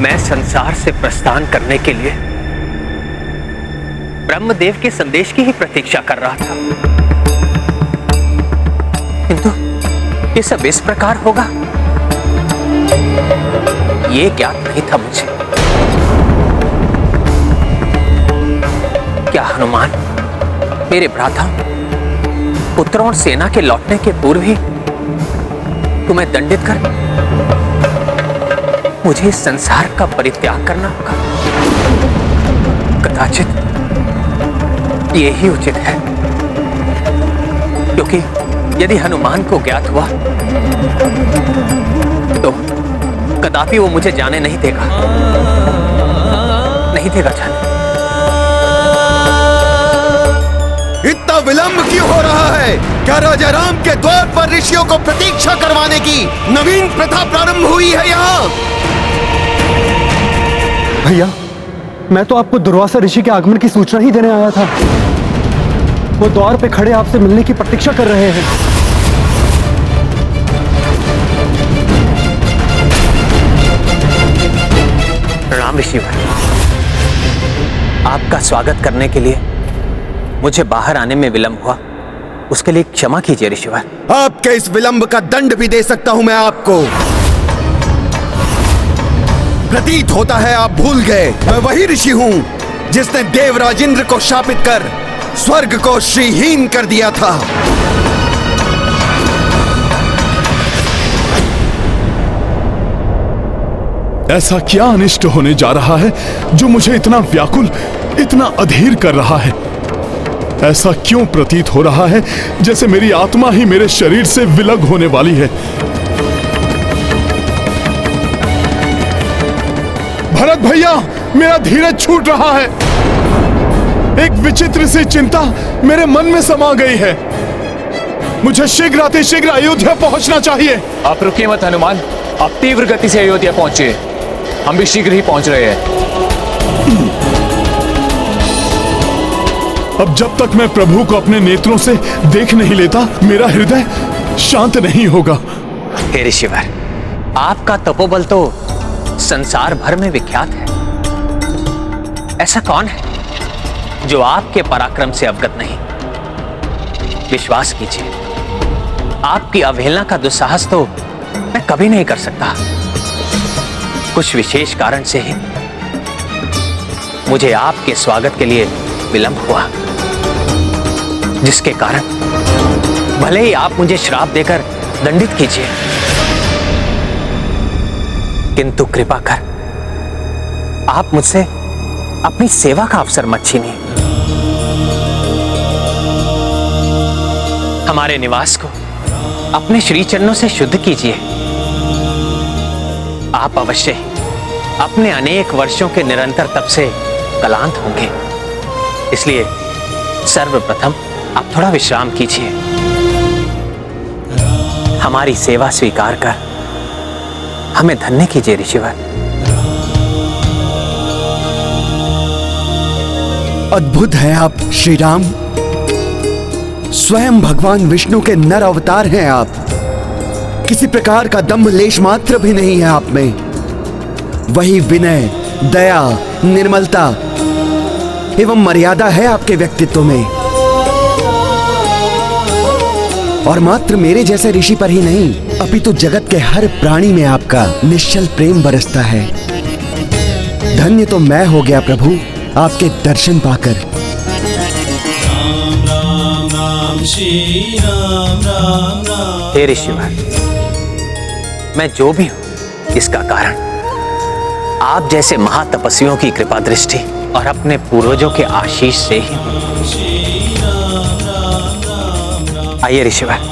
मैं संसार से प्रस्थान करने के लिए ब्रह्मदेव के संदेश की ही प्रतीक्षा कर रहा था, किंतु ये सब इस प्रकार होगा ये ज्ञात नहीं था मुझे। क्या हनुमान मेरे भ्राता पुत्रों और सेना के लौटने के पूर्व ही तुम्हें दंडित कर मुझे इस संसार का परित्याग करना होगा? कदाचित यही उचित है, क्योंकि यदि हनुमान को ज्ञात हुआ तो कदापि वो मुझे जाने नहीं देगा, नहीं देगा जाने। इतना विलंब क्यों हो रहा है? क्या राजा राम के द्वार पर ऋषियों को प्रतीक्षा करवाने की नवीन प्रथा प्रारंभ हुई है यहाँ? भैया, मैं तो आपको दुर्वासा ऋषि के आगमन की सूचना ही देने आया था। वो द्वार पे खड़े आपसे मिलने की प्रतीक्षा कर रहे हैं। राम ऋषिवर, आपका स्वागत करने के लिए मुझे बाहर आने में विलंब हुआ उसके लिए क्षमा कीजिए ऋषिवर। आपके इस विलंब का दंड भी दे सकता हूं मैं आपको। प्रतीत होता है आप भूल गए, मैं वही ऋषि हूं जिसने देवराज इंद्र को शापित कर स्वर्ग को श्रीहीन कर दिया था। ऐसा क्या अनिष्ट होने जा रहा है जो मुझे इतना व्याकुल, इतना अधीर कर रहा है? ऐसा क्यों प्रतीत हो रहा है जैसे मेरी आत्मा ही मेरे शरीर से विलग होने वाली है? भरत भैया, मेरा धीरज छूट रहा है। एक विचित्र सी चिंता मेरे मन में समा गई है। मुझे शीघ्र अतिशीघ्र अयोध्या पहुंचना चाहिए। आप रुकिए मत हनुमान, आप तीव्र गति से अयोध्या पहुंचिए। हम भी शीघ्र ही पहुंच रहे हैं। अब जब तक मैं प्रभु को अपने नेत्रों से देख नहीं लेता, मेरा हृदय शांत नहीं होगा। हे ऋषिवर, आपका तपोबल तो संसार भर में विख्यात है। ऐसा कौन है जो आपके पराक्रम से अवगत नहीं? विश्वास कीजिए, आपकी अवहेलना का दुस्साहस तो मैं कभी नहीं कर सकता। कुछ विशेष कारण से ही मुझे आपके स्वागत के लिए विलंब हुआ, जिसके कारण भले ही आप मुझे श्राप देकर दंडित कीजिए, किंतु कृपा कर आप मुझसे अपनी सेवा का अवसर मत छीनिए। हमारे निवास को अपने श्री चरणों से शुद्ध कीजिए। आप अवश्य ही अपने अनेक वर्षों के निरंतर तप से क्लांत होंगे, इसलिए सर्वप्रथम आप थोड़ा विश्राम कीजिए। हमारी सेवा स्वीकार कर हमें धन्य कीजिए ऋषिवर। अद्भुत हैं आप श्री राम। स्वयं भगवान विष्णु के नर अवतार हैं आप। किसी प्रकार का दंभ लेश मात्र भी नहीं है आप में। वही विनय, दया, निर्मलता एवं मर्यादा है आपके व्यक्तित्व में। और मात्र मेरे जैसे ऋषि पर ही नहीं, अपितु जगत के हर प्राणी में आपका निश्चल प्रेम बरसता है। धन्य तो मैं हो गया प्रभु आपके दर्शन पाकर। हे ऋषिवर, मैं जो भी हूं इसका कारण आप जैसे महातपस्वियों की कृपा दृष्टि और अपने पूर्वजों के आशीष से ही हूं। आइए ऋषिवर।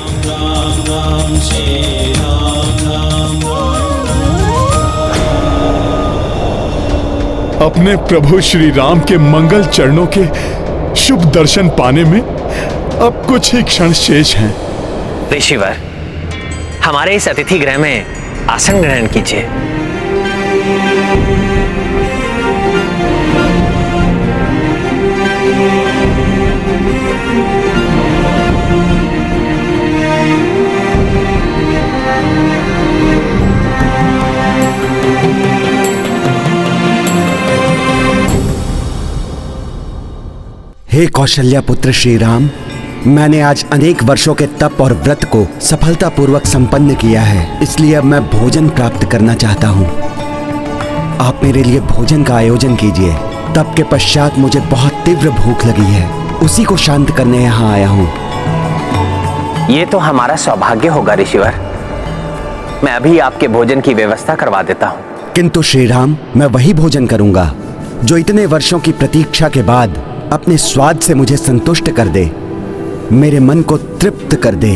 अपने प्रभु श्री राम के मंगल चरणों के शुभ दर्शन पाने में अब कुछ ही क्षण शेष हैं। ऋषिवर, हमारे इस अतिथि गृह में आसन ग्रहण कीजिए। हे कौशल्या पुत्र श्री राम, मैंने आज अनेक वर्षों के तप और व्रत को सफलतापूर्वक संपन्न किया है, इसलिए अब मैं भोजन प्राप्त करना चाहता हूँ। आप मेरे लिए भोजन का आयोजन कीजिए। तप के पश्चात मुझे बहुत तीव्र भूख लगी है, उसी को शांत करने यहाँ आया हूँ। ये तो हमारा सौभाग्य होगा ऋषिवर। मैं अभी आपके भोजन की व्यवस्था करवा देता हूँ। किंतु श्री राम, मैं वही भोजन करूंगा जो इतने वर्षों की प्रतीक्षा के बाद अपने स्वाद से मुझे संतुष्ट कर दे, मेरे मन को तृप्त कर दे।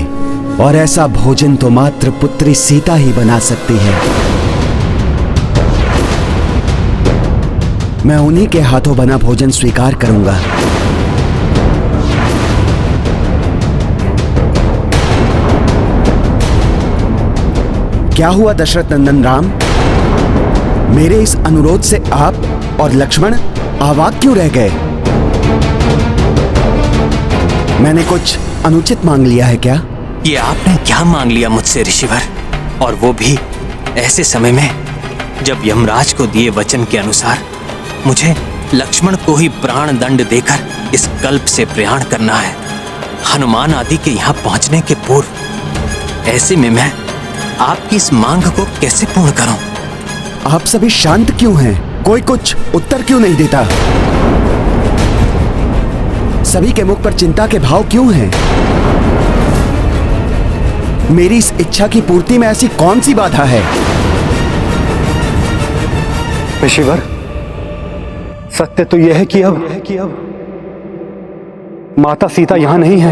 और ऐसा भोजन तो मात्र पुत्री सीता ही बना सकती है। मैं उन्हीं के हाथों बना भोजन स्वीकार करूंगा। क्या हुआ दशरथ नंदन राम? मेरे इस अनुरोध से आप और लक्ष्मण अवाक क्यों रह गए? मैंने कुछ अनुचित मांग लिया है क्या? ये आपने क्या मांग लिया मुझसे ऋषिवर, और वो भी ऐसे समय में जब यमराज को दिए वचन के अनुसार मुझे लक्ष्मण को ही प्राण दंड देकर इस कल्प से प्रयाण करना है, हनुमान आदि के यहाँ पहुंचने के पूर्व। ऐसे में मैं आपकी इस मांग को कैसे पूर्ण करूं? आप सभी शांत क्यों हैं? कोई कुछ उत्तर क्यों नहीं देता? सभी के मुख पर चिंता के भाव क्यों हैं? मेरी इस इच्छा की पूर्ति में ऐसी कौन सी बाधा है? ऋषिवर, सत्य तो यह है कि अब माता सीता यहां नहीं है।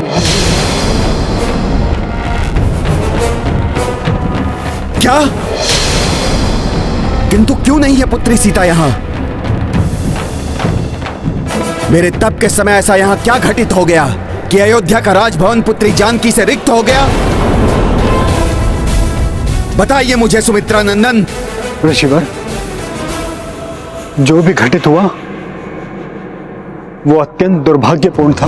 क्या? किंतु क्यों नहीं है पुत्री सीता यहां? मेरे तप के समय ऐसा यहां क्या घटित हो गया कि अयोध्या का राजभवन पुत्री जानकी से रिक्त हो गया? बताइए मुझे सुमित्रा नंदन। ऋषिवर, जो भी घटित हुआ वो अत्यंत दुर्भाग्यपूर्ण था।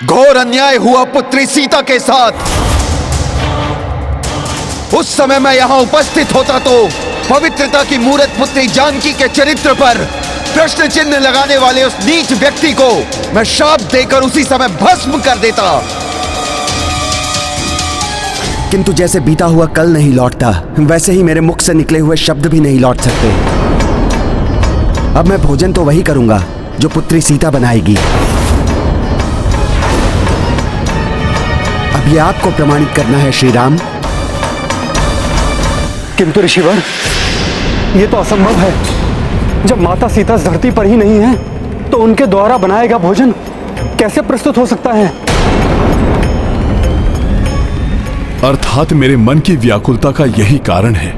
घोर अन्याय हुआ पुत्री सीता के साथ। उस समय मैं यहां उपस्थित होता तो पवित्रता की मूरत पुत्री जानकी के चरित्र पर प्रश्न चिन्ह लगाने वाले उस नीच व्यक्ति को मैं शाप देकर उसी समय भस्म कर देता। किंतु जैसे बीता हुआ कल नहीं लौटता, वैसे ही मेरे मुख से निकले हुए शब्द भी नहीं लौट सकते। अब मैं भोजन तो वही करूंगा जो पुत्री सीता बनाएगी। अब ये आपको प्रमाणित करना है श्री राम। किंतु ऋषिवर, ये तो असंभव है। जब माता सीता इस धरती पर ही नहीं है तो उनके द्वारा बनाया गया भोजन कैसे प्रस्तुत हो सकता है? अर्थात मेरे मन की व्याकुलता का यही कारण है,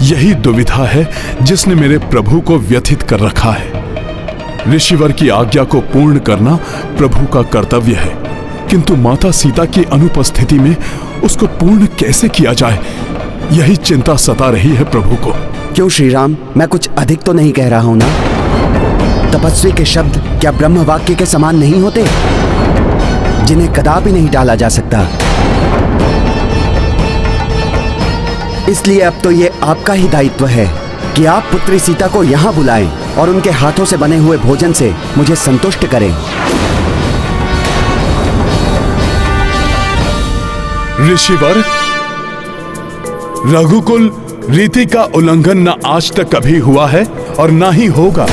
यही दुविधा है जिसने मेरे प्रभु को व्यथित कर रखा है। ऋषिवर की आज्ञा को पूर्ण करना प्रभु का कर्तव्य है, किंतु माता सीता की अनुपस्थिति में उसको पूर्ण कैसे किया जाए, यही चिंता सता रही है प्रभु को। क्यों श्री राम, मैं कुछ अधिक तो नहीं कह रहा हूं ना? तपस्वी के शब्द क्या ब्रह्म वाक्य के समान नहीं होते, जिन्हें कदापि नहीं टाला जा सकता? इसलिए अब तो ये आपका ही दायित्व है कि आप पुत्री सीता को यहां बुलाएं और उनके हाथों से बने हुए भोजन से मुझे संतुष्ट करें। ऋषिवर, रघुकुल रीति का उल्लंघन न आज तक कभी हुआ है और ना ही होगा।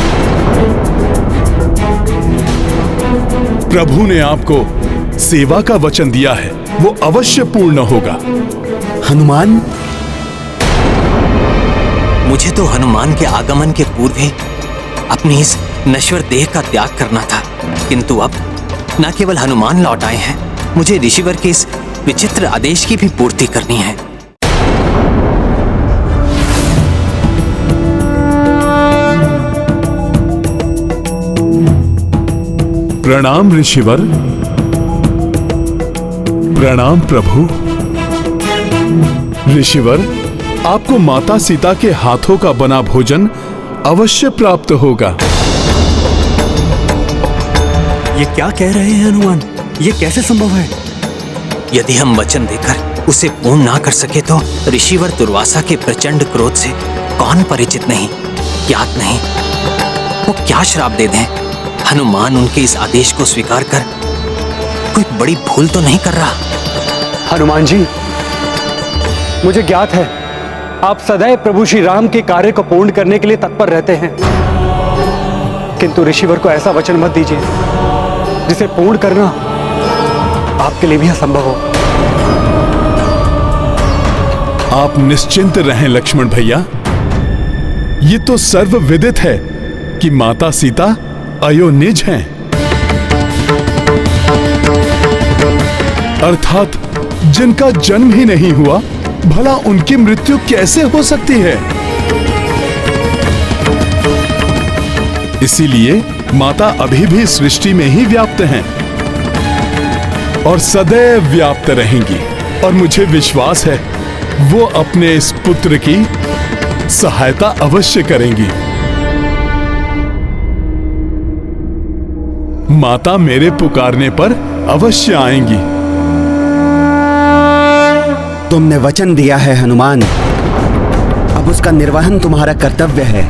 प्रभु ने आपको सेवा का वचन दिया है, वो अवश्य पूर्ण होगा। हनुमान, मुझे तो हनुमान के आगमन के पूर्व ही अपनी इस नश्वर देह का त्याग करना था, किंतु अब न केवल हनुमान लौट आए हैं, मुझे ऋषिवर के इस विचित्र आदेश की भी पूर्ति करनी है। प्रणाम ऋषिवर। प्रणाम प्रभु। ऋषिवर, आपको माता सीता के हाथों का बना भोजन अवश्य प्राप्त होगा। ये क्या कह रहे हैं हनुमान? ये कैसे संभव है? यदि हम वचन देकर उसे पूर्ण ना कर सके तो ऋषिवर दुर्वासा के प्रचंड क्रोध से कौन परिचित नहीं, ज्ञात नहीं। वो क्या श्राप दे दें? हनुमान उनके इस आदेश को स्वीकार कर कोई बड़ी भूल तो नहीं कर रहा? हनुमान जी, मुझे ज्ञात है आप सदैव प्रभु श्री राम के कार्य को पूर्ण करने के लिए तत्पर रहते हैं, किंतु ऋषिवर को ऐसा वचन मत दीजिए जिसे पूर्ण करना आपके लिए भी असंभव हो। आप निश्चिंत रहें लक्ष्मण भैया, ये तो सर्वविदित है कि माता सीता अयोनिज हैं, अर्थात जिनका जन्म ही नहीं हुआ, भला उनकी मृत्यु कैसे हो सकती है? इसीलिए माता अभी भी सृष्टि में ही व्याप्त हैं और सदैव व्याप्त रहेंगी। और मुझे विश्वास है वो अपने इस पुत्र की सहायता अवश्य करेंगी। माता मेरे पुकारने पर अवश्य आएंगी। तुमने वचन दिया है हनुमान, अब उसका निर्वहन तुम्हारा कर्तव्य है,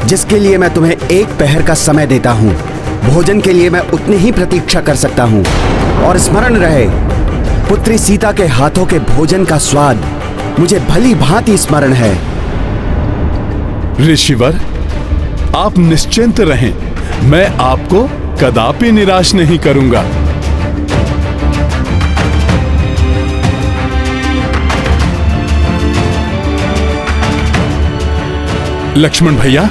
जिसके लिए मैं तुम्हें 1 पहर का समय देता हूं। भोजन के लिए मैं उतनी ही प्रतीक्षा कर सकता हूं। और स्मरण रहे, पुत्री सीता के हाथों के भोजन का स्वाद मुझे भली भांति स्मरण है। ऋषिवर, आप निश्चिंत रहें, मैं आपको कदापि निराश नहीं करूंगा। लक्ष्मण भैया,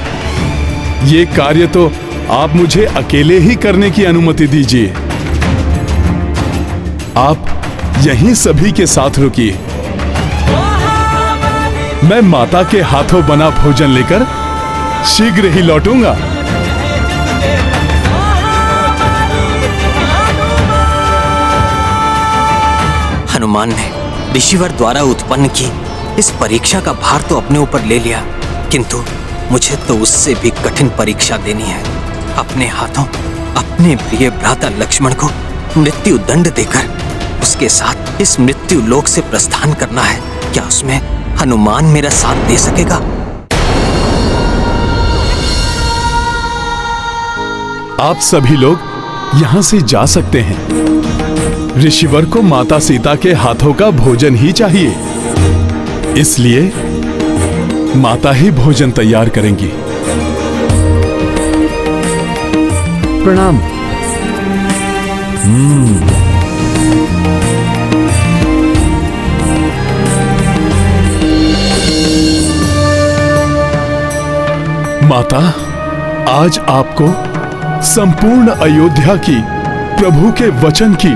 ये कार्य तो आप मुझे अकेले ही करने की अनुमति दीजिए। आप यहीं सभी के साथ रुकिए। मैं माता के हाथों बना भोजन लेकर शीघ्र ही लौटूंगा। हनुमान ने ऋषिवर द्वारा उत्पन्न की इस परीक्षा का भार तो अपने ऊपर ले लिया, किंतु मुझे तो उससे भी कठिन परीक्षा देनी है। अपने हाथों अपने प्रिय भ्राता लक्ष्मण को मृत्यु दंड देकर उसके साथ इस मृत्यु लोक से प्रस्थान करना है। क्या उसमें हनुमान मेरा साथ दे सकेगा? आप सभी लोग यहां से जा सकते हैं। ऋषिवर को माता सीता के हाथों का भोजन ही चाहिए, इसलिए माता ही भोजन तैयार करेंगी। प्रणाम। माता, आज आपको संपूर्ण अयोध्या की प्रभु के वचन की,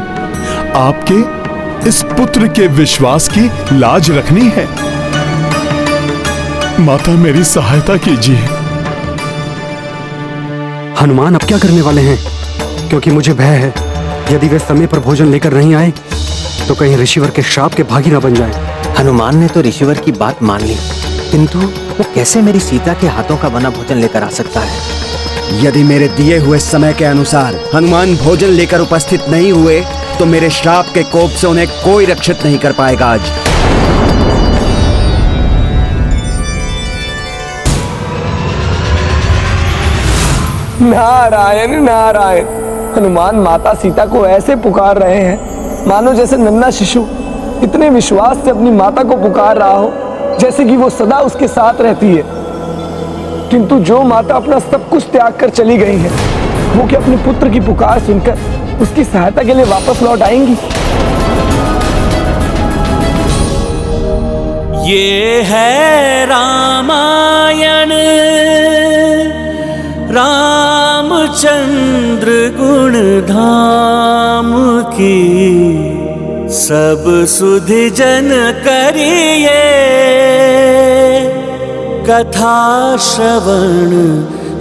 आपके इस पुत्र के विश्वास की लाज रखनी है। माता, मेरी सहायता कीजिए। हनुमान अब क्या करने वाले हैं? क्योंकि मुझे भय है, यदि वे समय पर भोजन लेकर नहीं आए तो कहीं ऋषिवर के श्राप के भागी ना बन जाए। हनुमान ने तो ऋषिवर की बात मान ली, किंतु वो कैसे मेरी सीता के हाथों का बना भोजन लेकर आ सकता है? यदि मेरे दिए हुए समय के अनुसार हनुमान भोजन लेकर उपस्थित नहीं हुए तो मेरे श्राप के कोप से उन्हें कोई रक्षित नहीं कर पाएगा। आज नारायण नारायण। हनुमान माता सीता को ऐसे पुकार रहे हैं मानो जैसे नन्हा शिशु इतने विश्वास से अपनी माता को पुकार रहा हो जैसे कि वो सदा उसके साथ रहती है। किंतु जो माता अपना सब कुछ त्याग कर चली गई है, वो क्या अपने पुत्र की पुकार सुनकर उसकी सहायता के लिए वापस लौट आएंगी? ये है रामायण, रामचंद्र गुण धाम की, सब सुधि जन करिए कथा श्रवण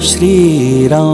श्री राम।